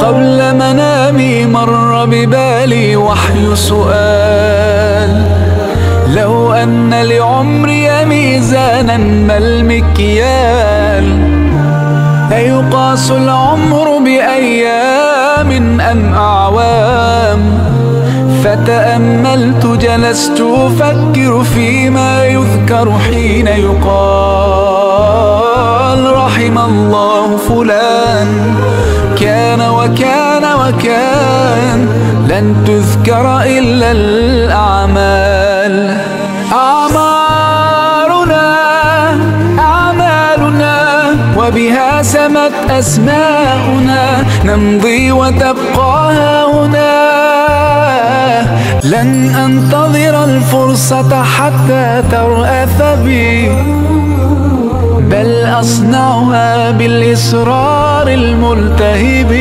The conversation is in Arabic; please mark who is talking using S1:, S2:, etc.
S1: قبل منامي مر ببالي وحي سؤال: لو أن لعمري ميزانا ما المكيال؟ أيقاس العمر بأيام أم أعوام؟ فتأملت جلست أفكر فيما يذكر حين يقال: رحم الله فلان كان وكان وكان، لن تذكر إلا الأعمال. أعمالنا وبها سمت أسماؤنا، نمضي وتبقى هنا. لن أنتظر الفرصة حتى ترأف بي، بل أصنعها بالإصرار الملتهب.